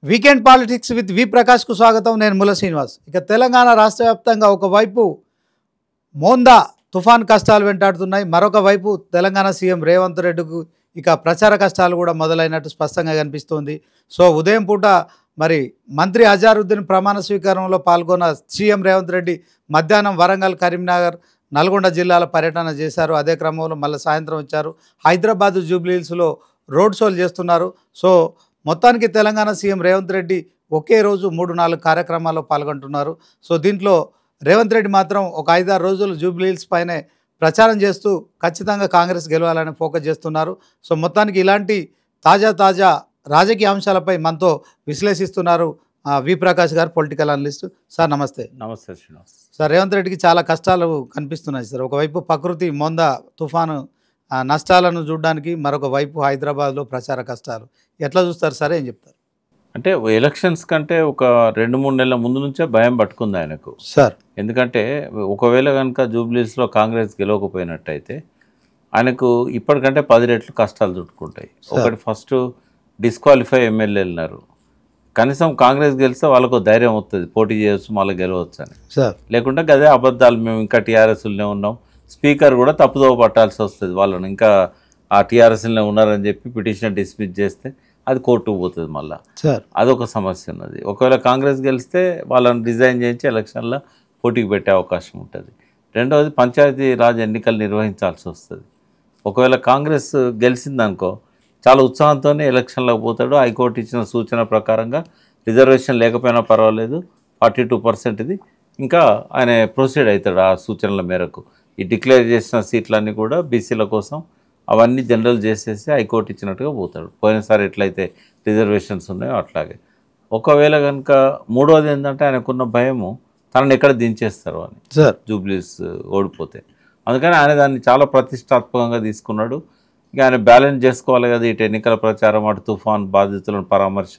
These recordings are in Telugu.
వీకెండ్ పాలిటిక్స్ విత్ వి ప్రకాష్కు స్వాగతం. నేను ముల శ్రీనివాస్. ఇక తెలంగాణ రాష్ట్ర వ్యాప్తంగా ఒకవైపు మోందా తుఫాన్ కష్టాలు వెంటాడుతున్నాయి, మరొక వైపు తెలంగాణ సీఎం రేవంత్ రెడ్డికి ఇక ప్రచార కష్టాలు కూడా మొదలైనట్టు స్పష్టంగా కనిపిస్తుంది. సో ఉదయం పూట మరి మంత్రి అజారుద్దీన్ ప్రమాణ స్వీకారంలో పాల్గొన్న సీఎం రేవంత్ రెడ్డి మధ్యాహ్నం వరంగల్, కరీంనగర్, నల్గొండ జిల్లాల పర్యటన చేశారు. అదే క్రమంలో మళ్ళీ సాయంత్రం వచ్చారు. హైదరాబాద్ జూబ్లీహిల్స్లో రోడ్ షోలు చేస్తున్నారు. సో మొత్తానికి తెలంగాణ సీఎం రేవంత్ రెడ్డి ఒకే రోజు 3-4 కార్యక్రమాల్లో పాల్గొంటున్నారు. సో దీంట్లో రేవంత్ రెడ్డి మాత్రం ఒక 5-6 రోజులు జూబ్లీహిల్స్ పైనే ప్రచారం చేస్తూ ఖచ్చితంగా కాంగ్రెస్ గెలవాలని ఫోకస్ చేస్తున్నారు. సో మొత్తానికి ఇలాంటి తాజా రాజకీయ అంశాలపై మనతో విశ్లేషిస్తున్నారు వి ప్రకాష్ గారు, పొలిటికల్ అనలిస్ట్. సార్ నమస్తే. నమస్తే శ్రీనివాస్. సార్, రేవంత్ రెడ్డికి చాలా కష్టాలు కనిపిస్తున్నాయి సార్. ఒకవైపు ప్రకృతి మోందా తుఫాను నష్టాలను చూడడానికి, మరొక వైపు హైదరాబాద్లో ప్రచార కష్టాలు. ఎట్లా చూస్తారు సార్, ఏం చెప్తారు? అంటే ఎలక్షన్స్ కంటే ఒక 2-3 నెలల ముందు నుంచే భయం పట్టుకుంది ఆయనకు సార్. ఎందుకంటే ఒకవేళ కనుక జూబ్లీస్లో కాంగ్రెస్ గెలవకపోయినట్టయితే ఆయనకు ఇప్పటికంటే 10 రెట్లు కష్టాలు చుట్టుకుంటాయి. ఒకటి, ఫస్ట్ డిస్క్వాలిఫై ఎమ్మెల్యే వెళ్ళినారు. కనీసం కాంగ్రెస్ గెలిస్తే వాళ్ళకు ధైర్యం వస్తుంది, పోటీ చేయవచ్చు, మళ్ళీ గెలవచ్చు అని. లేకుంటే గదే అబద్ధాలు, మేము ఇంకా టీఆర్ఎస్లోనే ఉన్నాం, స్పీకర్ కూడా తప్పుదోవ పట్టాల్సి వస్తుంది వాళ్ళని, ఇంకా ఆ టీఆర్ఎస్లోనే ఉన్నారని చెప్పి పిటిషన్ డిస్మిస్ చేస్తే అది కోర్టుకు పోతుంది. మళ్ళీ అదొక సమస్య ఉన్నది. ఒకవేళ కాంగ్రెస్ గెలిస్తే వాళ్ళని రిజైన్ చేయించి ఎలక్షన్లో పోటీకి పెట్టే అవకాశం ఉంటుంది. రెండవది, పంచాయతీ రాజ్ ఎన్నికలు నిర్వహించాల్సి వస్తుంది. ఒకవేళ కాంగ్రెస్ గెలిచిందనుకో చాలా ఉత్సాహంతోనే ఎలక్షన్లోకి పోతాడు. హైకోర్టు ఇచ్చిన సూచన ప్రకారంగా రిజర్వేషన్ లేకపోయినా పర్వాలేదు, 42% ఇది, ఇంకా ఆయన ప్రొసీడ్ అవుతాడు ఆ సూచనల మేరకు. ఈ డిక్లేర్ చేసిన సీట్లన్నీ కూడా బీసీల కోసం అవన్నీ జనరల్ చేసేసి హైకోర్టు ఇచ్చినట్టుగా పోతాడు. పోయినసారి ఎట్లయితే రిజర్వేషన్స్ ఉన్నాయో అట్లాగే. ఒకవేళ కనుక మూడవది ఏంటంటే ఆయనకున్న భయము తనని ఎక్కడ దించేస్తారు అని, జూబ్లీస్ ఓడిపోతే. అందుకని ఆయన దాన్ని చాలా ప్రతిష్టాత్మకంగా తీసుకున్నాడు. ఇక ఆయన బ్యాలెన్స్ చేసుకోవాలి కదా, ఇటు ఎన్నికల ప్రచారం, అటు తుఫాన్ బాధితులను పరామర్శ,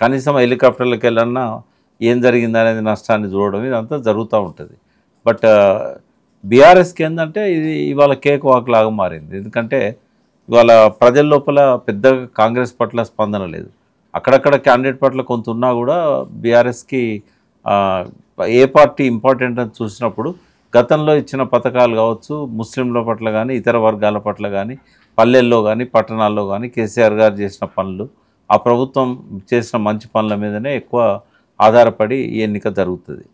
కనీసం హెలికాప్టర్లకు వెళ్ళన్నా ఏం జరిగింది అనేది నష్టాన్ని చూడడం, ఇదంతా జరుగుతూ ఉంటుంది. బట్ బీఆర్ఎస్కి ఏంటంటే ఇది ఇవాళ కేక్ వాక్ లాగా మారింది. ఎందుకంటే ఇవాళ ప్రజల లోపల పెద్దగా కాంగ్రెస్ పట్ల స్పందన లేదు. అక్కడక్కడ క్యాండిడేట్ పట్ల కొంత ఉన్నా కూడా బీఆర్ఎస్కి ఏ పార్టీ ఇంపార్టెంట్ అని చూసినప్పుడు గతంలో ఇచ్చిన పథకాలు కావచ్చు, ముస్లింల పట్ల కానీ, ఇతర వర్గాల పట్ల కానీ, పల్లెల్లో కానీ, పట్టణాల్లో కానీ కేసీఆర్ గారు చేసిన పనులు, ఆ ప్రభుత్వం చేసిన మంచి పనుల మీదనే ఎక్కువ ఆధారపడి ఈ ఎన్నిక జరుగుతుంది.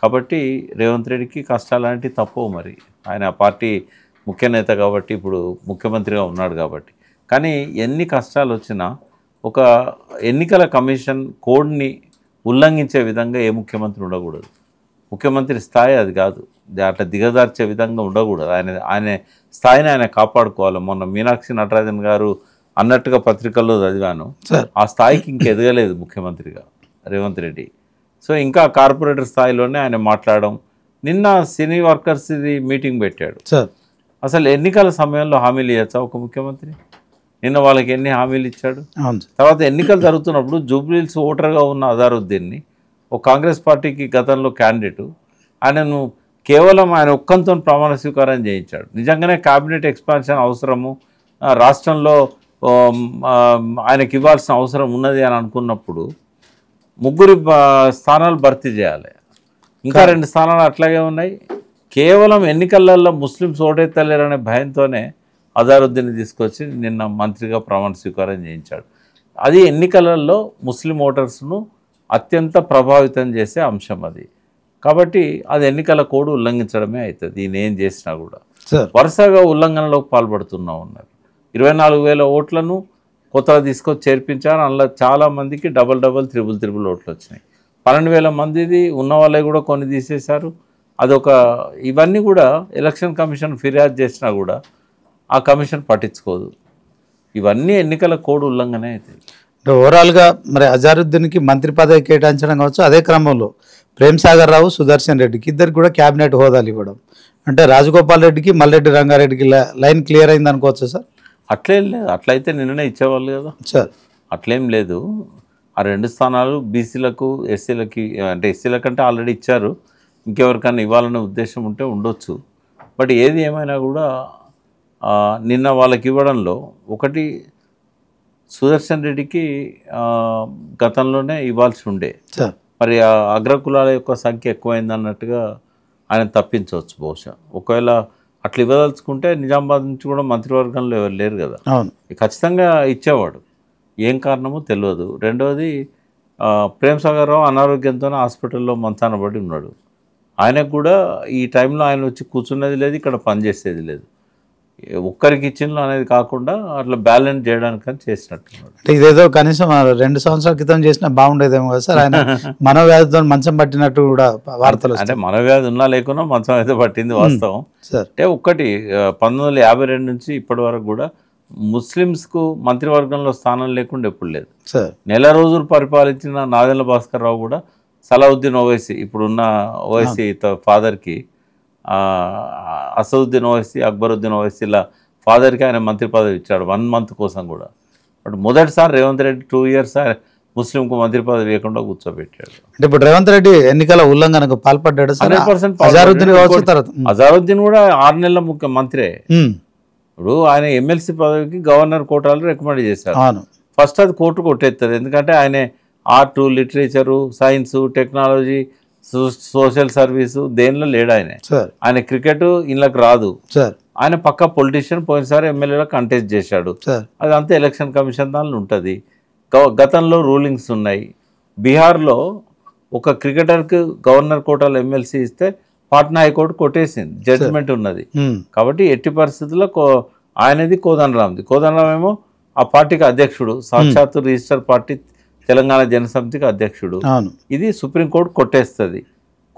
కాబట్టి రేవంత్ రెడ్డికి కష్టాలు అంటే తప్పవు. మరి ఆయన పార్టీ ముఖ్య నేత కాబట్టి, ఇప్పుడు ముఖ్యమంత్రిగా ఉన్నాడు కాబట్టి. కానీ ఎన్ని కష్టాలు వచ్చినా ఒక ఎన్నికల కమిషన్ కోడ్ని ఉల్లంఘించే విధంగా ఏ ముఖ్యమంత్రి ఉండకూడదు. ముఖ్యమంత్రి స్థాయి అది కాదు, అట్లా దిగజార్చే విధంగా ఉండకూడదు. ఆయన స్థాయిని ఆయన కాపాడుకోవాలి. మొన్న మీనాక్షి నటరాజన్ గారు అన్నట్టుగా పత్రికల్లో చదివాను, ఆ స్థాయికి ఇంక ఎదగలేదు ముఖ్యమంత్రిగా రేవంత్ రెడ్డి. సో ఇంకా కార్పొరేటర్ స్థాయిలోనే ఆయన మాట్లాడడం. నిన్న సినీ వర్కర్స్ ఇది మీటింగ్ పెట్టాడు. అసలు ఎన్నికల సమయంలో హామీలు ఇవ్వచ్చా ఒక ముఖ్యమంత్రి? నిన్న వాళ్ళకి ఎన్ని హామీలు ఇచ్చాడు? తర్వాత ఎన్నికలు జరుగుతున్నప్పుడు జూబ్లీహిల్స్ ఓటర్గా ఉన్న అజారుద్దీన్ని, ఒక కాంగ్రెస్ పార్టీకి గతంలో క్యాండిడేటు, ఆయనను కేవలం ఆయన ఒక్కంతో ప్రమాణ స్వీకారం చేయించాడు. నిజంగానే క్యాబినెట్ ఎక్స్పాన్షన్ అవసరము, రాష్ట్రంలో ఆయనకి ఇవ్వాల్సిన అవసరం ఉన్నది అని అనుకున్నప్పుడు 3 స్థానాలు భర్తీ చేయాలి. ఇంకా 2 స్థానాలు అట్లాగే ఉన్నాయి. కేవలం ఎన్నికలలో ముస్లిమ్స్ ఓటెత్తలేరనే భయంతోనే అజారుద్దీన్ని తీసుకొచ్చి నిన్న మంత్రిగా ప్రమాణ స్వీకారం చేయించాడు. అది ఎన్నికలలో ముస్లిం ఓటర్స్ను అత్యంత ప్రభావితం చేసే అంశం అది. కాబట్టి అది ఎన్నికల కోడ్ ఉల్లంఘించడమే అవుతుంది. ఈయన ఏం చేసినా కూడా వరుసగా ఉల్లంఘనలోకి పాల్పడుతూ ఉన్నారు. 24,000 ఓట్లను కొత్తగా తీసుకొచ్చి చేర్పించారు. అందులో చాలామందికి డబల్, త్రిబుల్ ఓట్లు వచ్చినాయి. 12,000 మందిది ఉన్న వాళ్ళే కూడా కొన్ని తీసేశారు. అదొక ఇవన్నీ కూడా ఎలక్షన్ కమిషన్ ఫిర్యాదు చేసినా కూడా ఆ కమిషన్ పట్టించుకోదు. ఇవన్నీ ఎన్నికల కోడ్ ఉల్లంఘనే అవుతాయి. ఓవరాల్గా మరి అజారుద్దీన్కి మంత్రి పదవి కేటాయించడం కావచ్చు, అదే క్రమంలో ప్రేమ్ సాగర్ రావు, సుదర్శన్ రెడ్డికి ఇద్దరికి కూడా క్యాబినెట్ హోదాలు ఇవ్వడం, అంటే రాజగోపాల్ రెడ్డికి, మల్రెడ్డి రంగారెడ్డికి లైన్ క్లియర్ అయింది అనుకోవచ్చు సార్? అట్లేం లేదు. అట్లయితే నిన్ననే ఇచ్చేవాళ్ళు కదా సార్. అట్లేం లేదు. ఆ 2 స్థానాలు బీసీలకు, ఎస్సీలకి, అంటే ఎస్సీల కంటే ఆల్రెడీ ఇచ్చారు, ఇంకెవరికన్నా ఇవ్వాలనే ఉద్దేశం ఉంటే ఉండొచ్చు. బట్ ఏది ఏమైనా కూడా నిన్న వాళ్ళకి ఇవ్వడంలో ఒకటి సుదర్శన్ రెడ్డికి గతంలోనే ఇవ్వాల్సి ఉండే. సార్ మరి ఆ అగ్రకులాల యొక్క సంఖ్య ఎక్కువైంది అన్నట్టుగా ఆయన తప్పించవచ్చు బహుశా. ఒకవేళ అట్లా ఇవ్వదలుచుకుంటే నిజామాబాద్ నుంచి కూడా మంత్రివర్గంలో ఎవరు లేరు కదా, అవును ఖచ్చితంగా ఇచ్చేవాడు. ఏం కారణమో తెలియదు. రెండవది ప్రేమ్ సాగర్ రావు అనారోగ్యంతో హాస్పిటల్లో మంచాన పడి ఉన్నాడు. ఆయనకు కూడా ఈ టైంలో ఆయన వచ్చి కూర్చునేది లేదు, ఇక్కడ పనిచేసేది లేదు. ఒక్కరికి ఇచ్చిన అనేది కాకుండా అట్లా బ్యాలెన్స్ చేయడానికి అని చేసినట్టున్నాడు. అంటే ఇదేదో కనీసం 2 సంవత్సరాల క్రితం చేసినా బాగుండేదేమో కదా సార్. ఆయన మనోవ్యాధితో మంచం పట్టినట్టు కూడా వార్తలు అంటే మనవ్యాధి ఉన్నా లేకున్నా మంచం అయితే పట్టింది వాస్తవం. అంటే ఒక్కటి 1952 నుంచి ఇప్పటి వరకు కూడా ముస్లిమ్స్కు మంత్రివర్గంలో స్థానం లేకుండా ఎప్పుడు లేదు. నెల రోజులు పరిపాలించిన నాదెండ్ల భాస్కర్ రావు కూడా సలావుద్దీన్ ఓవైసీ, ఇప్పుడున్న ఓవైసీ ఫాదర్కి, అసదుద్దీన్ ఓవైసీ, అక్బరుద్దీన్ ఓవైసీల ఫాదర్కి ఆయన మంత్రి పదవి ఇచ్చాడు 1 మంత్ కోసం కూడా. బట్ మొదటిసారి రేవంత్ రెడ్డి 2 ఇయర్స్ ముస్లింకు మంత్రి పదవి ఇవ్వకుండా కూర్చోబెట్టాడు. అంటే ఇప్పుడు రేవంత్ రెడ్డి ఎన్నికల ఉల్లంఘనకు పాల్పడ్డాడు. 100% అజారుద్దీన్ కూడా 6 నెలల ముఖ్యమంత్రే. ఇప్పుడు ఆయన ఎమ్మెల్సీ పదవికి గవర్నర్ కోటాలు రికమెండ్ చేశారు. ఫస్ట్ అది కోర్టు కొట్టేస్తుంది, ఎందుకంటే ఆయన art, literature, science, technology, social service దేనిలో లేడు. ఆయన క్రికెట్ ఇళ్ళకి రాదు. ఆయన పక్కా పొలిటీషియన్. పోయినసారి ఎమ్మెల్యేలో కంటెస్ట్ చేశాడు. అదంతా ఎలక్షన్ కమిషన్ దానిలో ఉంటుంది. గతంలో రూలింగ్స్ ఉన్నాయి. బీహార్లో ఒక క్రికెటర్కి గవర్నర్ కోటాలో ఎమ్మెల్సీ ఇస్తే పాట్నా హైకోర్టు కొట్టేసింది, జడ్జిమెంట్ ఉన్నది. కాబట్టి ఎట్టి పరిస్థితుల్లో ఆయనది కోదండరామ్ది. కోదండరామ్ ఏమో ఆ పార్టీకి అధ్యక్షుడు, సాక్షాత్తు రిజిస్టర్ పార్టీ తెలంగాణ జనసమితికి అధ్యక్షుడు. ఇది సుప్రీంకోర్టు కొట్టేస్తుంది.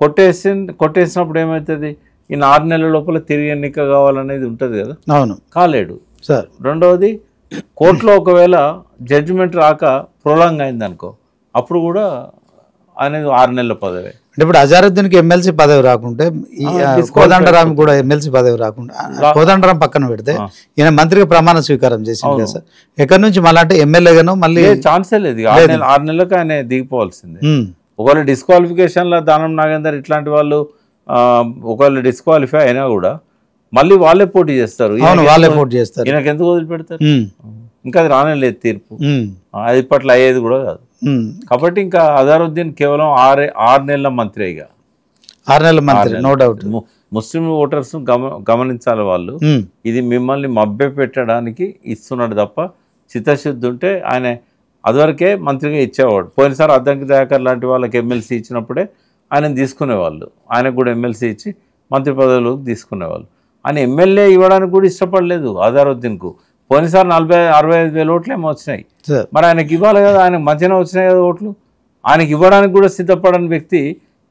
కొట్టేసినప్పుడు ఏమవుతుంది, ఈ 6 నెలల లోపల తిరిగి ఎన్నిక కావాలనేది ఉంటుంది కదా, కాలేడు. రెండవది కోర్టులో ఒకవేళ జడ్జిమెంట్ రాక ప్రొలాంగ్ అయింది అనుకో, అప్పుడు కూడా అనేది 6 నెలల పదవి. అంటే ఇప్పుడు అజారుద్దీన్కి ఎమ్మెల్సీ పదవి రాకుంటే కోదండరామ్ కూడా ఎమ్మెల్సీ పదవి రాకుండా, కోదండరామ్ పక్కన పెడితే ఈయన మంత్రిగా ప్రమాణ స్వీకారం చేసింది కదా సార్. ఎక్కడి నుంచి మళ్ళీ అంటే ఎమ్మెల్యేగాను మళ్ళీ ఛాన్సే లేదు. 6 నెలలకు ఆయన దిగిపోవాల్సిందే. ఒకవేళ డిస్క్వాలిఫికేషన్లో దానం నాగేందర్ ఇట్లాంటి వాళ్ళు ఒకవేళ డిస్క్వాలిఫై అయినా కూడా మళ్ళీ వాళ్ళే పోటీ చేస్తారు. ఈయనకు ఎందుకు వదిలిపెడతారు? ఇంకా అది రానే లేదు తీర్పు. అది ఇప్పట్లో అయ్యేది కూడా కాదు. కాబట్టి ఇంకా అజారుద్దీన్ కేవలం 6 నెలల మంత్రిగా, 6 నెలల మంత్రి, నో డౌట్. ముస్లిం ఓటర్స్ గమనించాలి వాళ్ళు. ఇది మిమ్మల్ని మభ్య పెట్టడానికి ఇస్తున్నాడు తప్ప చిత్తశుద్ధి ఉంటే ఆయన అదివరకే మంత్రిగా ఇచ్చేవాడు. పోయినసారి అద్దంకి దయాకర్ లాంటి వాళ్ళకి ఎమ్మెల్సీ ఇచ్చినప్పుడే ఆయన తీసుకునేవాళ్ళు. ఆయనకు కూడా ఎమ్మెల్సీ ఇచ్చి మంత్రి పదవులకు తీసుకునేవాళ్ళు. ఆయన ఎమ్మెల్యే ఇవ్వడానికి కూడా ఇష్టపడలేదు అజారుద్దీన్కు. పోయినసారి 65,000 ఓట్లు ఏమో వచ్చినాయి. మరి ఆయనకి ఇవ్వాలి కదా, ఆయనకు మంచిగా వచ్చినాయి కదా ఓట్లు. ఆయనకి ఇవ్వడానికి కూడా సిద్ధపడని వ్యక్తి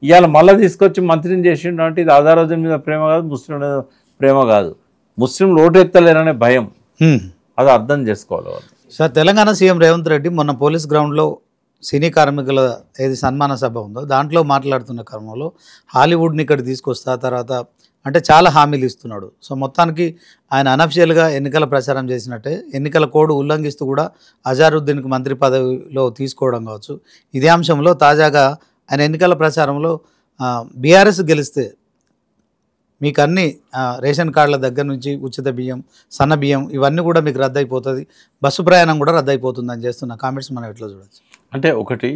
ఇవాళ మళ్ళీ తీసుకొచ్చి మంత్రిని చేసిండు అంటే ఇది అజారుద్దీన్ మీద ప్రేమ కాదు, ముస్లిం మీద ప్రేమ కాదు. ముస్లింలు ఓటు ఎత్తలేరనే భయం, అది అర్థం చేసుకోవాలి వాళ్ళు. సార్, తెలంగాణ సీఎం రేవంత్ రెడ్డి మొన్న పోలీస్ గ్రౌండ్లో సినీ కార్మికుల ఏది సన్మాన సభ ఉందో దాంట్లో మాట్లాడుతున్న క్రమంలో హాలీవుడ్ని ఇక్కడ తీసుకొస్తా, తర్వాత అంటే చాలా హామీలు ఇస్తున్నాడు. సో మొత్తానికి ఆయన అనఫిషియల్గా ఎన్నికల ప్రచారం చేసినట్టే ఎన్నికల కోడ్ ఉల్లంఘిస్తూ కూడా అజారుద్దీన్కి మంత్రి పదవిలో తీసుకోవడం కావచ్చు. ఇదే అంశంలో తాజాగా ఆయన ఎన్నికల ప్రచారంలో బీఆర్ఎస్ గెలిస్తే మీకు అన్ని రేషన్ కార్డుల దగ్గర నుంచి ఉచిత బియ్యం, సన్న బియ్యం ఇవన్నీ కూడా మీకు రద్దయిపోతుంది, బస్సు ప్రయాణం కూడా రద్దయిపోతుందని చేస్తున్న కామెంట్స్ మనం ఎట్లా చూడవచ్చు? అంటే ఒకటి,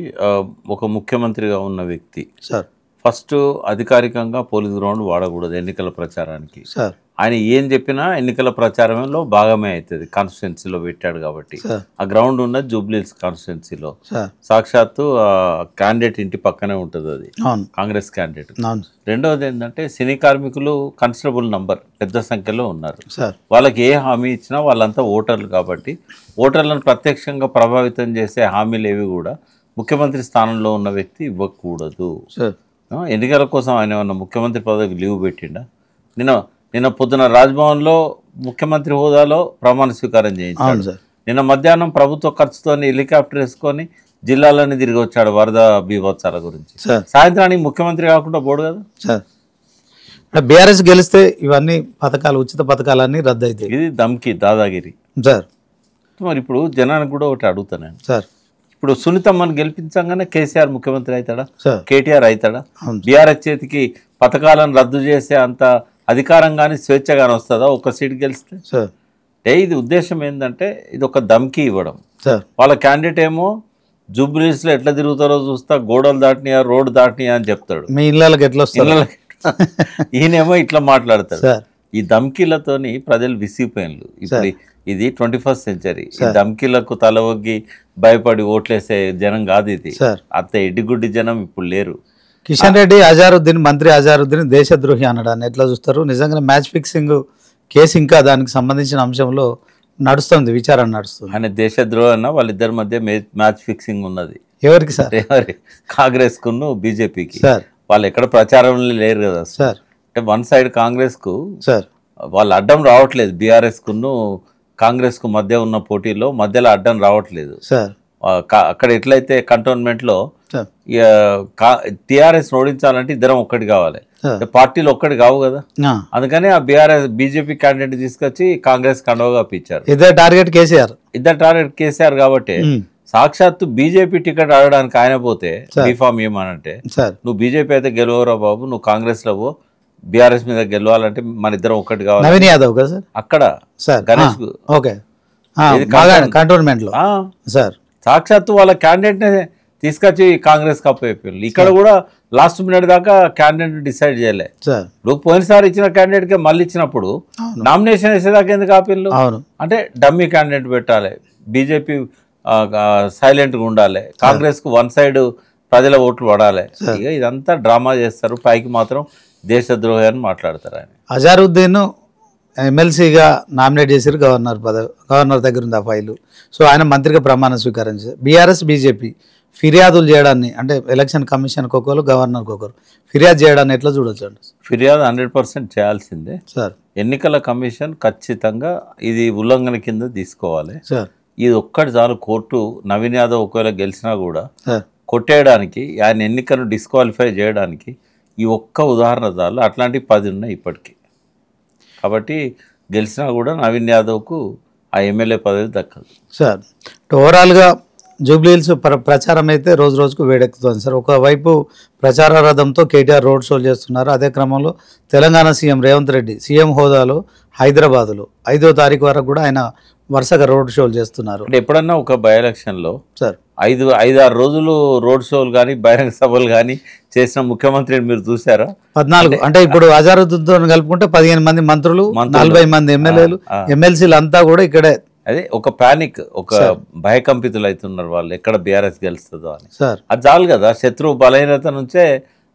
ఒక ముఖ్యమంత్రిగా ఉన్న వ్యక్తి సార్ ఫస్ట్ అధికారికంగా పోలీస్ గ్రౌండ్ వాడకూడదు ఎన్నికల ప్రచారానికి. సార్ ఆయన ఏం చెప్పినా ఎన్నికల ప్రచారంలో భాగమే అవుతుంది. కాన్స్టిట్యున్సీలో పెట్టాడు కాబట్టి ఆ గ్రౌండ్ ఉన్నది జూబ్లీహిల్స్ కాన్స్టిట్యున్సీలో. సాక్షాత్తు క్యాండిడేట్ ఇంటి పక్కనే ఉంటుంది, అది కాంగ్రెస్ క్యాండిడేట్. రెండవది ఏంటంటే సినీ కార్మికులు కన్సిడరబుల్ నంబర్, పెద్ద సంఖ్యలో ఉన్నారు. వాళ్ళకి ఏ హామీ ఇచ్చినా వాళ్ళంతా ఓటర్లు కాబట్టి ఓటర్లను ప్రత్యక్షంగా ప్రభావితం చేసే హామీలు ఏవి కూడా ముఖ్యమంత్రి స్థానంలో ఉన్న వ్యక్తి ఇవ్వకూడదు. ఎన్నికల కోసం ఆయన ఏమన్నా ముఖ్యమంత్రి పదవికి లీవ్ పెట్టిండా? నిన్న పొద్దున రాజ్భవన్లో ముఖ్యమంత్రి హోదాలో ప్రమాణ స్వీకారం చేయించాడు. నిన్న మధ్యాహ్నం ప్రభుత్వ ఖర్చుతో హెలికాప్టర్ వేసుకొని జిల్లాలన్నీ తిరిగి వచ్చాడు వరద బీభత్సాల గురించి. సాయంత్రానికి ముఖ్యమంత్రి కాకుండా పోడు కదా సార్. బీఆర్ఎస్ గెలిస్తే ఇవన్నీ పథకాలు, ఉచిత పథకాలన్నీ రద్దు అవుతాయి. ఇది దమ్కి దాదాగిరి సార్. మరి ఇప్పుడు జనానికి కూడా ఒకటి అడుగుతాను సార్, ఇప్పుడు సునీతమ్మని గెలిపించగానే కేసీఆర్ ముఖ్యమంత్రి అవుతాడా, కేటీఆర్ అవుతాడా? బీఆర్ఎస్ చేతికి పథకాలను రద్దు చేసే అంత అధికారం కానీ స్వేచ్ఛ కానీ వస్తుందా ఒక్క సీట్ గెలిస్తే? అంటే ఇది ఉద్దేశం ఏంటంటే ఇది ఒక దమ్కి ఇవ్వడం. సార్ వాళ్ళ క్యాండిడేట్ ఏమో జూబ్లీస్లో ఎట్లా తిరుగుతారో చూస్తా, గోడలు దాటినాయా రోడ్డు దాటినాయా అని చెప్తాడు. మీ ఇళ్ళకి ఎట్లా వస్తారు? ఈయనేమో ఇట్లా మాట్లాడతాడు. సార్ ఈ ధమ్కీలతోని ప్రజలు విసిగిపోయినలు. ఇప్పుడు ఇది 21st సెంచరీ. ఈ ధమ్కీలకు తల ఒగ్గి భయపడి ఓట్లేసే జనం కాదు ఇది. అంత ఎడ్డిగుడ్డి జనం ఇప్పుడు లేరు. కిషన్ రెడ్డి అజారుద్దీన్, మంత్రి అజారుద్దీన్ దేశద్రోహి అనడాన్ని ఎట్లా చూస్తారు? నిజంగా మ్యాచ్ ఫిక్సింగ్ కేసు ఇంకా దానికి సంబంధించిన అంశంలో నడుస్తుంది, విచారణ నడుస్తుంది. ఆయన దేశద్రోహి అన్న వాళ్ళిద్దరి మధ్య మ్యాచ్ ఫిక్సింగ్ ఉన్నది. ఎవరికి సార్? కాంగ్రెస్ కును బీజేపీకి. సార్ వాళ్ళు ఎక్కడ ప్రచారంలో లేరు కదా సార్. అంటే వన్ సైడ్ కాంగ్రెస్ కు సార్ వాళ్ళు అడ్డం రావట్లేదు. బీఆర్ఎస్ కును కాంగ్రెస్ కు మధ్య ఉన్న పోటీలో మధ్యలో అడ్డం రావట్లేదు సార్. అక్కడ ఎట్లయితే కంటోన్మెంట్ లో టిఆర్ఎస్ ఓడించాలంటే ఇద్దరం ఒక్కటి కావాలి, పార్టీలు ఒక్కటి కావు కదా. అందుకని ఆ బీజేపీ క్యాండిడేట్ తీసుకొచ్చి కాంగ్రెస్ కండవగా పిచ్చారు. ఇద్దరు టార్గెట్ కేసీఆర్ కాబట్టి సాక్షాత్తు బీజేపీ టికెట్ అడగడానికి ఆయన పోతే బీఫామ్ ఏమనంటే, నువ్వు బీజేపీ అయితే గెలవరా బాబు, నువ్వు కాంగ్రెస్ లో బీఆర్ఎస్ మీద గెలవాలంటే మన ఇద్దరం ఒక్కటి కావాలి. నవీన్ యాదవ్ కదా సార్ అక్కడ గణేష్ కంటోన్మెంట్ లో సార్ సాక్షాత్తు వాళ్ళ క్యాండిడేట్ నే తీసుకొచ్చి కాంగ్రెస్ కప్పైపోయింది. ఇక్కడ కూడా లాస్ట్ మినిట్ దాకా క్యాండిడేట్ డిసైడ్ చేయలే. ఇప్పుడు పోయినసారి ఇచ్చిన క్యాండిడేట్ కి మళ్ళీ ఇచ్చినప్పుడు నామినేషన్ వేసేదాకా ఎందుకు ఆపిల్లు? అంటే డమ్మీ క్యాండిడేట్ పెట్టాలి, బీజేపీ సైలెంట్గా ఉండాలి, కాంగ్రెస్కు వన్ సైడ్ ప్రజల ఓట్లు పడాలి. ఇక ఇదంతా డ్రామా చేస్తారు, పైకి మాత్రం దేశద్రోహి అని మాట్లాడతారు. ఆయన అజారుద్దీన్ ఎమ్మెల్సీగా నామినేట్ చేశారు, గవర్నర్ దగ్గర ఉంది ఆ ఫైలు. సో ఆయన మంత్రిగా ప్రమాణ స్వీకారం చేశారు. బీఆర్ఎస్ బీజేపీ ఫిర్యాదులు చేయడాన్ని, అంటే ఎలక్షన్ కమిషన్కి ఒకరు గవర్నర్కి ఒకరు ఫిర్యాదు చేయడాన్ని ఎట్లా చూడొచ్చు అండి? ఫిర్యాదు 100% చేయాల్సిందే సార్. ఎన్నికల కమిషన్ ఖచ్చితంగా ఇది ఉల్లంఘన కింద తీసుకోవాలి సార్. ఇది ఒక్కటి చాలు. కోర్టు నవీన్ యాదవ్ ఒకవేళ గెలిచినా కూడా కొట్టేయడానికి, ఆయన ఎన్నికను డిస్క్వాలిఫై చేయడానికి ఈ ఒక్క ఉదాహరణ చాలు. అట్లాంటివి 10 ఉన్నాయి ఇప్పటికీ. కాబట్టి గెలిచినా కూడా నవీన్ యాదవ్కు ఆ ఎమ్మెల్యే పదవి దక్కదు సార్. ఓవరాల్గా జూబ్లీహిల్స్ ప్రచారం అయితే రోజు రోజుకు వేడెక్కుతుంది సార్. ఒకవైపు ప్రచార రథంతో కేటీఆర్ రోడ్ షోలు చేస్తున్నారు. అదే క్రమంలో తెలంగాణ సీఎం రేవంత్ రెడ్డి సీఎం హోదాలో హైదరాబాద్లో 5వ తారీఖు వరకు కూడా ఆయన వరుసగా రోడ్ షోలు చేస్తున్నారు. అంటే ఎప్పుడన్నా ఒక బై ఎలక్షన్లో సార్ 5-6 రోజులు రోడ్ షోలు కానీ బహిరంగ సభలు కానీ చేసిన ముఖ్యమంత్రిని మీరు చూసారా? 14 అంటే ఇప్పుడు అజారుద్దీన్తో కలుపుకుంటే 15 మంది మంత్రులు, 40 మంది ఎమ్మెల్యేలు, ఎమ్మెల్సీలు అంతా కూడా ఇక్కడే. అదే ఒక ప్యానిక్, ఒక భయకంపితులు అవుతున్నారు వాళ్ళు, ఎక్కడ బీఆర్ఎస్ గెలుస్తుందో అని. సార్ అది చాలు కదా, శత్రువు బలహీనత నుంచే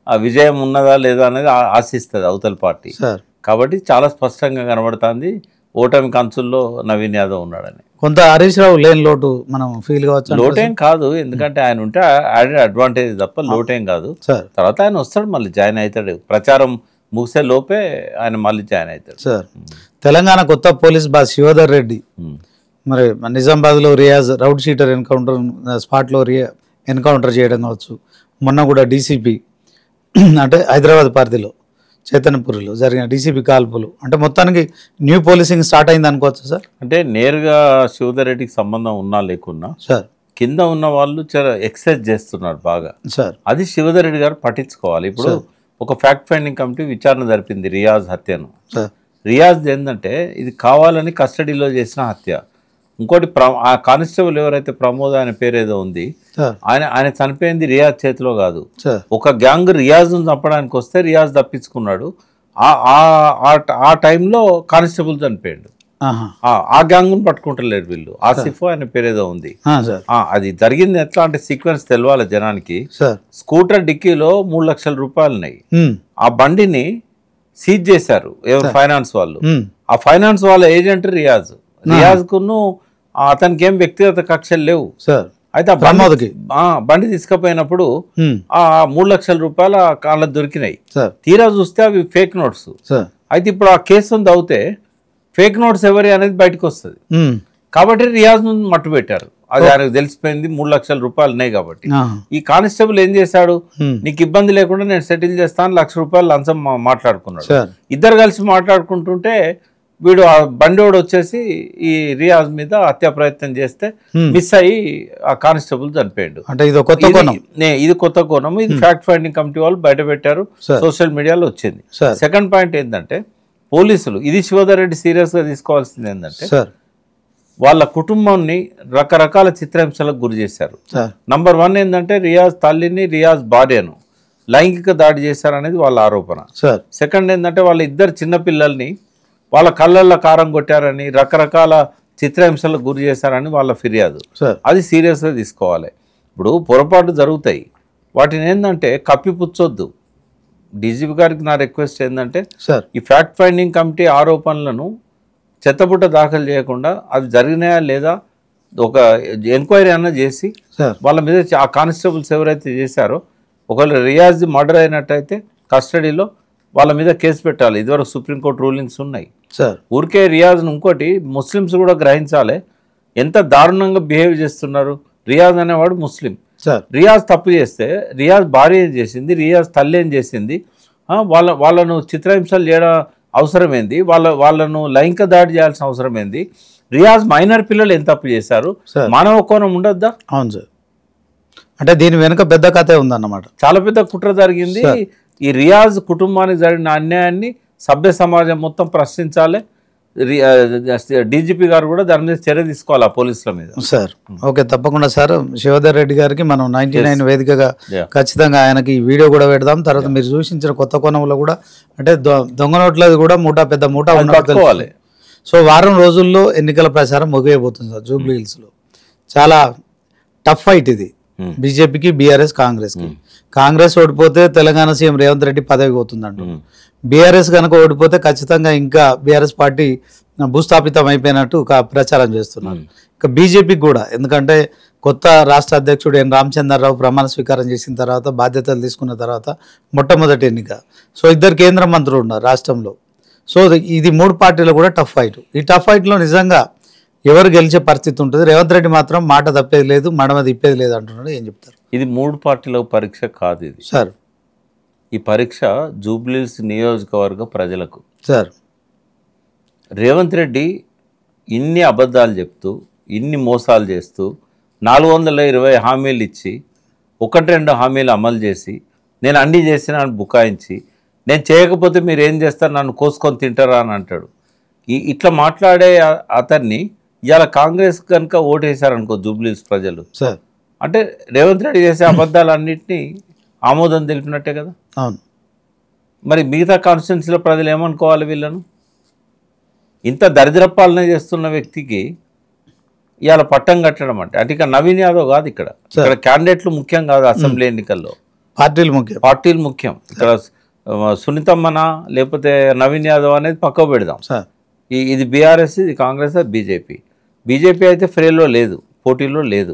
ఆ విజయం ఉన్నదా లేదా అనేది ఆశిస్తుంది అవతల పార్టీ. కాబట్టి చాలా స్పష్టంగా కనబడుతుంది ఓటమి కంచుల్లో నవీన్ యాదవ్ ఉన్నాడని. కొంత హరీష్ రావు లేని లోటు మనం ఫీల్ కావచ్చు. లోటేం కాదు, ఎందుకంటే ఆయన ఉంటే యాడెడ్ అడ్వాంటేజ్ తప్ప లోటేం కాదు. తర్వాత ఆయన వస్తాడు, మళ్ళీ జాయిన్ అవుతాడు. ప్రచారం ముగిసే లోపే ఆయన మళ్ళీ జాయిన్ అవుతాడు. సార్ తెలంగాణ కొత్త పోలీస్ బాస్ శివధర్ రెడ్డి మరి నిజామాబాద్లో రియాజ్ రౌడ్ షీటర్ ఎన్కౌంటర్ స్పాట్లో ఎన్కౌంటర్ చేయడం కావచ్చు. మొన్న కూడా డీసీపీ అంటే హైదరాబాద్ పరిధిలో చైతన్యపురిలో జరిగిన డీసీపీ కాల్పులు, అంటే మొత్తానికి న్యూ పోలీసింగ్ స్టార్ట్ అయింది అనుకోవచ్చు సార్. అంటే నేరుగా శివధర్ రెడ్డికి సంబంధం ఉన్నా లేకున్నా సార్ కింద ఉన్న వాళ్ళు చాలా ఎక్సైజ్ చేస్తున్నారు బాగా సార్. అది శివధర్ రెడ్డి గారు పట్టించుకోవాలి. ఇప్పుడు ఒక ఫ్యాక్ట్ ఫైండింగ్ కమిటీ విచారణ జరిపింది రియాజ్ హత్యను. రియాజ్ ఏంటంటే ఇది కావాలని కస్టడీలో చేసిన హత్య. ఇంకోటి ఆ కానిస్టేబుల్ ఎవరైతే ప్రమోద్ ఆయన పేరు ఏదో ఉంది, ఆయన చనిపోయింది రియాజ్ చేతిలో కాదు. ఒక గ్యాంగ్ రియాజ్ను చంపడానికి వస్తే రియాజ్ తప్పించుకున్నాడు. ఆ టైంలో కానిస్టేబుల్ చనిపోయాడు. ఆ గ్యాంగ్ను పట్టుకుంటలేరు వీళ్ళు. ఆసిఫ్ ఆయన పేరు ఏదో ఉంది. అది జరిగింది ఎట్లా అంటే సీక్వెన్స్ తెలవాలి జనానికి. స్కూటర్ డిక్కీలో 3 లక్షల రూపాయలు ఉన్నాయి. ఆ బండిని సీజ్ చేశారు ఎవరు? ఫైనాన్స్ వాళ్ళు. ఆ ఫైనాన్స్ వాళ్ళ ఏజెంట్ రియాజ్. రియాజ్ కును అతనికి ఏం వ్యక్తిగత కక్షలు లేవు. అయితే ఆ బండి తీసుకుపోయినప్పుడు ఆ 3 లక్షల రూపాయలు వాళ్ళకి దొరికినాయి. తీరా చూస్తే అవి ఫేక్ నోట్స్. అయితే ఇప్పుడు ఆ కేసును తవ్వితే ఫేక్ నోట్స్ ఎవరి అనేది బయటకు వస్తుంది. కాబట్టి రియాజ్ మట్టు పెట్టారు. అది ఆయనకు తెలిసిపోయింది 3 లక్షల రూపాయలు ఉన్నాయి కాబట్టి. ఈ కానిస్టేబుల్ ఏం చేశాడు, నీకు ఇబ్బంది లేకుండా నేను సెటిల్ చేస్తాను, 1 లక్ష రూపాయలు లంచం మాట్లాడుకున్నాడు. ఇద్దరు కలిసి మాట్లాడుకుంటుంటే వీడు ఆ బండోడు వచ్చేసి ఈ రియాజ్ మీద హత్యా ప్రయత్నం చేస్తే మిస్ అయ్యి ఆ కానిస్టేబుల్ చనిపోయాడు. అంటే ఇది కొత్త కోణం. ఇది ఫ్యాక్ట్ ఫైండింగ్ కమిటీ వాళ్ళు బయట పెట్టారు, సోషల్ మీడియాలో వచ్చింది. సెకండ్ పాయింట్ ఏంటంటే పోలీసులు, ఇది శివధర్ రెడ్డి సీరియస్ గా తీసుకోవాల్సింది ఏంటంటే వాళ్ళ కుటుంబాన్ని రకరకాల చిత్రహింసలకు గురి చేశారు. నంబర్ 1 ఏంటంటే రియాజ్ తల్లిని, రియాజ్ భార్యను లైంగిక దాడి చేశారనేది వాళ్ళ ఆరోపణ. సెకండ్ ఏంటంటే వాళ్ళ ఇద్దరు చిన్నపిల్లల్ని వాళ్ళ కళ్ళల్లో కారం కొట్టారని, రకరకాల చిత్రహింసలకు గురి చేశారని వాళ్ళ ఫిర్యాదు. అది సీరియస్గా తీసుకోవాలి. ఇప్పుడు పొరపాటు జరుగుతాయి, వాటిని ఏంటంటే కప్పిపుచ్చొద్దు. డీజీపీ గారికి నా రిక్వెస్ట్ ఏంటంటే ఈ ఫ్యాక్ట్ ఫైండింగ్ కమిటీ ఆరోపణలను చెత్తబుట్ట దాఖలు చేయకుండా అవి జరిగినాయా లేదా ఒక ఎంక్వైరీ అన్న చేసి వాళ్ళ మీద ఆ కానిస్టేబుల్స్ ఎవరైతే చేశారో ఒకవేళ రియాజ్ మర్డర్ అయినట్టయితే కస్టడీలో వాళ్ళ మీద కేసు పెట్టాలి. ఇదివరకు సుప్రీంకోర్టు రూలింగ్స్ ఉన్నాయి. ఊరికే రియాజ్ను ఇంకోటి ముస్లిమ్స్ కూడా గ్రహించాలి, ఎంత దారుణంగా బిహేవ్ చేస్తున్నారు. రియాజ్ అనేవాడు ముస్లిం. రియాజ్ తప్పు చేస్తే రియాజ్ భార్య ఏం చేసింది, రియాజ్ తల్లి ఏం చేసింది, వాళ్ళను చిత్రహింసలు చేయడం అవసరమైంది, వాళ్ళను లైంగిక దాడి చేయాల్సిన అవసరమైంది. రియాజ్ మైనర్ పిల్లలు ఏం తప్పు చేశారు, మానవ కోణం ఉండొద్దా? అవును సార్, అంటే దీని వెనుక పెద్ద కథే ఉందన్నమాట. చాలా పెద్ద కుట్ర జరిగింది. ఈ రియాజ్ కుటుంబానికి జరిగిన అన్యాయాన్ని సభ్య సమాజం మొత్తం ప్రశ్నించాలి. డీజీపీ గారు కూడా దాని మీద చర్య తీసుకోవాలి పోలీసుల మీద. సార్ ఓకే, తప్పకుండా సార్. శివధర్ రెడ్డి గారికి మనం 99 వేదికగా ఖచ్చితంగా ఆయనకి ఈ వీడియో కూడా పెడదాం. తర్వాత మీరు సూచించిన కొత్త కోణంలో కూడా అంటే దొంగ నోట్లది కూడా పెద్ద మూట పట్టుకోవాలి. సో వారం రోజుల్లో ఎన్నికల ప్రచారం ముగియబోతుంది సార్ జూబ్లీ హిల్స్లో. చాలా టఫ్ ఫైట్ ఇది బీజేపీకి, బీఆర్ఎస్, కాంగ్రెస్కి. కాంగ్రెస్ ఓడిపోతే తెలంగాణ సీఎం రేవంత్ రెడ్డి పదవి పోతుందంట. బీఆర్ఎస్ కనుక ఓడిపోతే ఖచ్చితంగా ఇంకా బీఆర్ఎస్ పార్టీ భూస్థాపితం అయిపోయినట్టు ప్రచారం చేస్తున్నారు. ఇక బీజేపీకి కూడా, ఎందుకంటే కొత్త రాష్ట్ర అధ్యక్షుడు ఎన్ రామచంద్రరావు ప్రమాణ స్వీకారం చేసిన తర్వాత, బాధ్యతలు తీసుకున్న తర్వాత మొట్టమొదటి ఎన్నిక. సో ఇద్దరు కేంద్ర మంత్రులు ఉన్నారు రాష్ట్రంలో. సో ఇది 3 పార్టీలు కూడా టఫ్ ఫైట్. ఈ టఫ్ ఫైట్లో నిజంగా ఎవరు గెలిచే పరిస్థితి ఉంటుంది? రేవంత్ రెడ్డి మాత్రం మాట తప్పేది లేదు, మడమ తిప్పేది లేదు అంటున్నాడు. ఏం చెప్తారు? ఇది 3 పార్టీల పరీక్ష కాదు ఇది సార్. ఈ పరీక్ష జూబ్లీహిల్స్ నియోజకవర్గ ప్రజలకు. సార్ రేవంత్ రెడ్డి ఇన్ని అబద్ధాలు చెప్తూ, ఇన్ని మోసాలు చేస్తూ, 420 హామీలు ఇచ్చి 1-2 హామీలు అమలు చేసి, నేను అన్నీ చేసినా అని బుకాయించి, నేను చేయకపోతే మీరు ఏం చేస్తారు, నన్ను కోసుకొని తింటారా అని అంటాడు. ఇట్లా మాట్లాడే అతన్ని ఇవాళ కాంగ్రెస్ కనుక ఓటేశారనుకో జూబ్లీహిల్స్ ప్రజలు, అంటే రేవంత్ రెడ్డి చేసే అబద్ధాలన్నింటినీ ఆమోదం తెలిపినట్టే కదా. అవును. మరి మిగతా కాన్స్టిట్యున్సీలో ప్రజలు ఏమనుకోవాలి? వీళ్ళను ఇంత దరిద్రపాలన చేస్తున్న వ్యక్తికి ఇవాళ పట్టం కట్టడం అంటే ఇక నవీన్ యాదవ్ కాదు, ఇక్కడ క్యాండిడేట్లు ముఖ్యం కాదు. అసెంబ్లీ ఎన్నికల్లో పార్టీలు ముఖ్యం. ఇక్కడ సునీతమ్మనా లేకపోతే నవీన్ యాదవ్ అనేది పక్కకు పెడదాం. ఇది బీఆర్ఎస్, ఇది కాంగ్రెస్, అది బీజేపీ అయితే ఫ్రేలో లేదు, పోటీలో లేదు.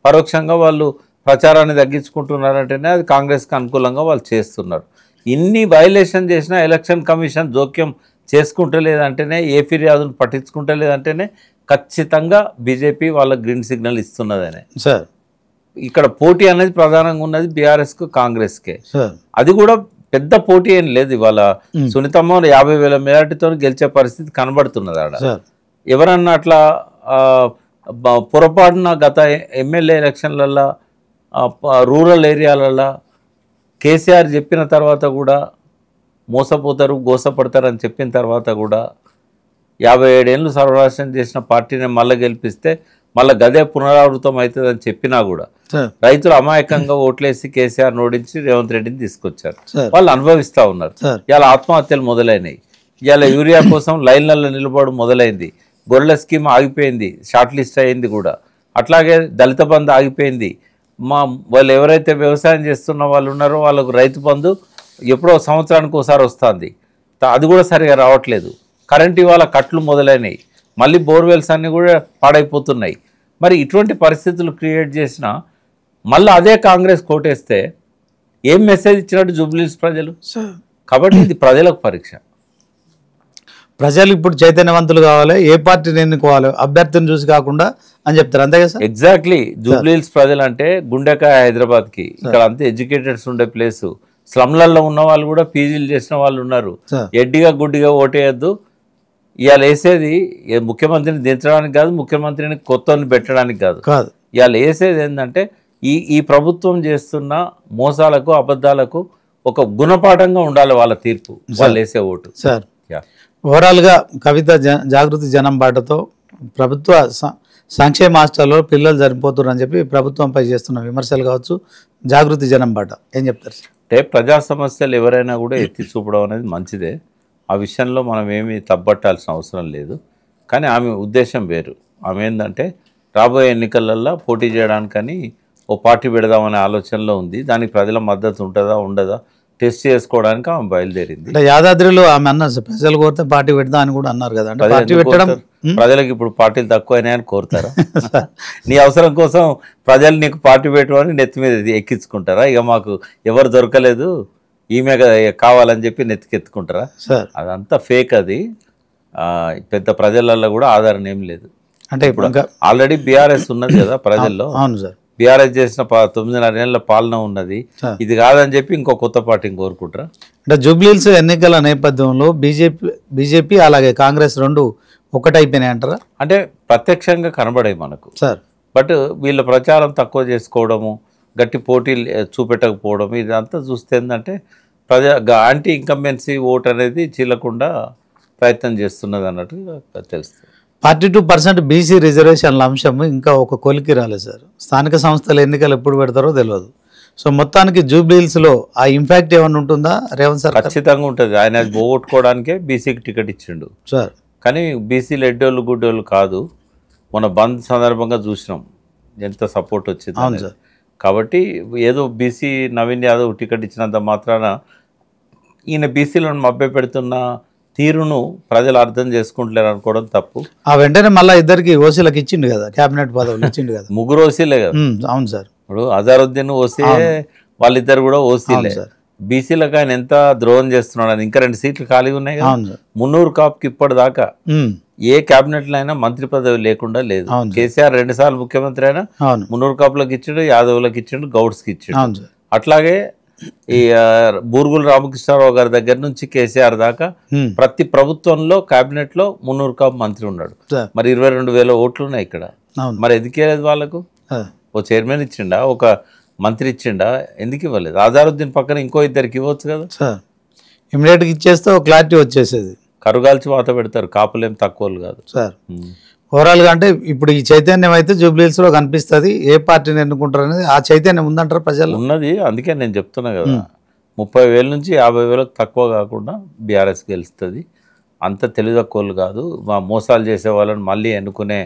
పరోక్షంగా వాళ్ళు ప్రచారాన్ని తగ్గించుకుంటున్నారంటేనే అది కాంగ్రెస్కి అనుకూలంగా వాళ్ళు చేస్తున్నారు. ఇన్ని వైలేషన్ చేసినా ఎలక్షన్ కమిషన్ జోక్యం చేసుకుంటలేదంటేనే, ఏ ఫిర్యాదును పట్టించుకుంటలేదంటేనే ఖచ్చితంగా బీజేపీ వాళ్ళకి గ్రీన్ సిగ్నల్ ఇస్తున్నదనే. ఇక్కడ పోటీ అనేది ప్రధానంగా ఉన్నది బీఆర్ఎస్కు, కాంగ్రెస్కే. అది కూడా పెద్ద పోటీ ఏం లేదు. ఇవాళ సునీతమ్మ 50,000 మెజార్టీతో గెలిచే పరిస్థితి కనబడుతున్నది. ఆడ ఎవరన్నా అట్లా పొరపాటున గత ఎమ్మెల్యే ఎలక్షన్లలో రూరల్ ఏరియాలలో కేసీఆర్ చెప్పిన తర్వాత కూడా మోసపోతారు, గోసపడతారు అని చెప్పిన తర్వాత కూడా 57 ఏళ్ళు సర్వనాశనం చేసిన పార్టీని మళ్ళీ గెలిపిస్తే మళ్ళీ గదే పునరావృతం అవుతుంది అని చెప్పినా కూడా రైతులు అమాయకంగా ఓట్లేసి కేసీఆర్ ఓడించి రేవంత్ రెడ్డిని తీసుకొచ్చారు. వాళ్ళు అనుభవిస్తూ ఉన్నారు. ఇవాళ ఆత్మహత్యలు మొదలైనవి. ఇవాళ యూరియా కోసం లైన్లలో నిలబడి మొదలైంది. గొర్రెల స్కీమ్ ఆగిపోయింది, షార్ట్ లిస్ట్ అయింది కూడా. అట్లాగే దళిత బంధు ఆగిపోయింది. వాళ్ళు ఎవరైతే వ్యవసాయం చేస్తున్న వాళ్ళు ఉన్నారో వాళ్ళకు రైతు బంధు ఎప్పుడో సంవత్సరానికి ఒకసారి వస్తుంది, అది కూడా సరిగా రావట్లేదు. కరెంట్ ఇవాళ కట్లు మొదలైనవి. మళ్ళీ బోర్వెల్స్ అన్నీ కూడా పాడైపోతున్నాయి. మరి ఇటువంటి పరిస్థితులు క్రియేట్ చేసిన మళ్ళీ అదే కాంగ్రెస్ కోటేస్తే ఏం మెసేజ్ ఇచ్చినట్టు జూబ్లీహిల్స్ ప్రజలు? కాబట్టి ఇది ప్రజలకు పరీక్ష. ప్రజలు ఇప్పుడు చైతన్యవంతులు కావాలి, ఏ పార్టీని ఎన్నుకోవాలి అభ్యర్థిని చూసి కాకుండా అని చెప్తారు. అంతే కదా సార్? ఎగ్జాక్ట్లీ. జూబ్లీహిల్స్ ప్రజలు అంటే గుండెకాయ హైదరాబాద్కి. ఇక్కడ అంతే ఎడ్యుకేటెడ్స్ ఉండే ప్లేసు. స్లమ్లలో ఉన్న వాళ్ళు కూడా పీజీలు చేసిన వాళ్ళు ఉన్నారు. ఎడ్డిగా గుడ్డిగా ఓటేయద్దు. ఇవాళ వేసేది ముఖ్యమంత్రిని దించడానికి కాదు, ముఖ్యమంత్రిని కొత్తని పెట్టడానికి కాదు. ఇవాళ వేసేది ఏంటంటే ఈ ప్రభుత్వం చేస్తున్న మోసాలకు, అబద్ధాలకు ఒక గుణపాఠంగా ఉండాలి వాళ్ళ తీర్పు, వాళ్ళు వేసే ఓటు. సార్ ఓవరాల్గా కవిత జాగృతి జనం బాటతో ప్రభుత్వ సంక్షేమ హాస్టల్లో పిల్లలు చనిపోతున్నారు అని చెప్పి ప్రభుత్వంపై చేస్తున్న విమర్శలు కావచ్చు, జాగృతి జనం బాట ఏం చెప్తారు? అంటే ప్రజా సమస్యలు ఎవరైనా కూడా ఎత్తి చూపడం అనేది మంచిదే. ఆ విషయంలో మనం ఏమీ తప్పట్టాల్సిన అవసరం లేదు. కానీ ఆమె ఉద్దేశం వేరు. ఆమె ఏంటంటే రాబోయే ఎన్నికలలో పోటీ చేయడానికని ఓ పార్టీ పెడదామనే ఆలోచనలో ఉంది. దానికి ప్రజల మద్దతు ఉంటుందా ఉండదా టెస్ట్ చేసుకోవడానికి ఆమె బయలుదేరింది. అంటే యాదాద్రిలో ఆమె అన్నారు ప్రజలు కోరితే పార్టీ పెడదా అని కూడా అన్నారు కదా. అంటే పార్టీ పెట్టడం ప్రజలకు ఇప్పుడు పార్టీలు తక్కువైనాయని కోరుతారా? నీ అవసరం కోసం ప్రజలు నీకు పార్టీ పెట్టమని నెత్తి మీద ఎక్కించుకుంటారా? ఇక మాకు ఎవరు దొరకలేదు ఈమె కావాలని చెప్పి నెత్తికెత్తుకుంటారా? అదంతా ఫేక్. అది పెద్ద ప్రజలలో కూడా ఆధారం ఏం లేదు. అంటే ఇప్పుడు ఆల్రెడీ బీఆర్ఎస్ ఉన్నది కదా ప్రజల్లో. అవును సార్, బీఆర్ఎస్ చేసిన 9.5 ఏళ్ల పాలన ఉన్నది. ఇది కాదని చెప్పి ఇంకో కొత్త పార్టీని కోరుకుంటారా? అంటే జూబ్లీహిల్స్ ఎన్నికల నేపథ్యంలో బీజేపీ అలాగే కాంగ్రెస్ రెండు ఒకటైపోయినాయి అంటారా? అంటే ప్రత్యక్షంగా కనబడాయి మనకు సార్. బట్ వీళ్ళ ప్రచారం తక్కువ చేసుకోవడము, గట్టి పోటీలు చూపెట్టకపోవడం, ఇదంతా చూస్తే ఏంటంటే యాంటీ ఇన్కంబెన్సీ ఓట్ అనేది చీలకుండా ప్రయత్నం చేస్తున్నది అన్నట్టు తెలుస్తుంది. 42% బీసీ రిజర్వేషన్ల అంశం ఇంకా ఒక కొలికి రాలేదు సార్. స్థానిక సంస్థల ఎన్నికలు ఎప్పుడు పెడతారో తెలియదు. సో మొత్తానికి జూబ్లీహిల్స్లో ఆ ఇంపాక్ట్ ఏమైనా ఉంటుందా రేవంత్ సార్? ఖచ్చితంగా ఉంటుంది. ఆయన పోగొట్టుకోవడానికే బీసీకి టికెట్ ఇచ్చిండు సార్. కానీ బీసీలు ఎడ్డోళ్ళు గుడ్డోళ్ళు కాదు. మన బంద్ సందర్భంగా చూసినాం ఎంత సపోర్ట్ వచ్చింది. అవును సార్. కాబట్టి ఏదో బీసీ నవీన్ యాదవ్ టికెట్ ఇచ్చినంత మాత్రాన ఈయన బీసీలను మభ్య పెడుతున్న తీరును ప్రజలు అర్థం చేసుకుంటలేరు అనుకోవడం తప్పు. ఆ వెంటనే మళ్ళీ ఇద్దరికి ఓసీలకు ఇచ్చిండు కదా, క్యాబినెట్ పదవులు ఇచ్చిండు కదా. ముగ్గురు ఓసీలే కదా. అవును సార్. ఇప్పుడు అజారుద్దీన్ ఓసీ, వాళ్ళిద్దరు కూడా ఓసీలే. బీసీలకు ఆయన ఎంత ద్రోహం చేస్తున్నాడు అని. ఇంకా 2 సీట్లు ఖాళీగా ఉన్నాయి కదా. 300 కాపుకి ఇప్పటిదాకా ఏ క్యాబినెట్లో అయినా మంత్రి పదవి లేకుండా లేదు. కేసీఆర్ 2 సార్లు ముఖ్యమంత్రి అయినా 300 కాపులకు ఇచ్చిండు, యాదవులకు ఇచ్చిండు, గౌడ్స్కి ఇచ్చిండు. అట్లాగే ఈ బూరుగుల రామకృష్ణారావు గారి దగ్గర నుంచి కేసీఆర్ దాకా ప్రతి ప్రభుత్వంలో క్యాబినెట్ లో 300 కాపు మంత్రి ఉన్నాడు. మరి 22,000 ఓట్లు ఉన్నాయి ఇక్కడ. మరి ఎందుకు ఇవ్వలేదు వాళ్ళకు? ఓ చైర్మన్ ఇచ్చిండా, ఒక మంత్రి ఇచ్చిండా? ఎందుకు ఇవ్వలేదు? అజారుద్దీన్ పక్కన ఇంకో 2 ఇవ్వచ్చు కదా సార్. ఇమీడియట్గా ఇచ్చేస్తే ఒక క్లారిటీ వచ్చేసేది. కరుగాల్చి వాత పెడతారు. కాపులేం తక్కువలు కాదు సార్. ఓవరాల్గా అంటే ఇప్పుడు ఈ చైతన్యం అయితే జూబ్లీహిల్స్లో కనిపిస్తుంది. ఏ పార్టీని ఎన్నుకుంటారు అనేది ఆ చైతన్యం ఉందంటారు ప్రజలు ఉన్నది. అందుకే నేను చెప్తున్నా కదా, 30,000 నుంచి 50,000 తక్కువ కాకుండా బీఆర్ఎస్ గెలుస్తుంది. అంత తెలివితక్కువలు కాదు. మా మోసాలు చేసే వాళ్ళని మళ్ళీ ఎన్నుకునే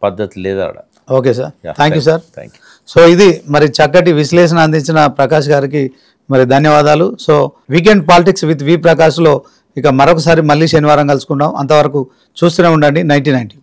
పద్ధతి లేదు ఆడ. Okay sir, thank you sir. Thank you. So ఇది మరి చక్కటి విశ్లేషణ అందించిన ప్రకాష్ గారికి మరి ధన్యవాదాలు. సో వీకెండ్ పాలిటిక్స్ విత్ వి ప్రకాష్లో ఇక మరొకసారి మళ్ళీ శనివారం కలుసుకుందాం. అంతవరకు చూస్తూనే ఉండండి 9090.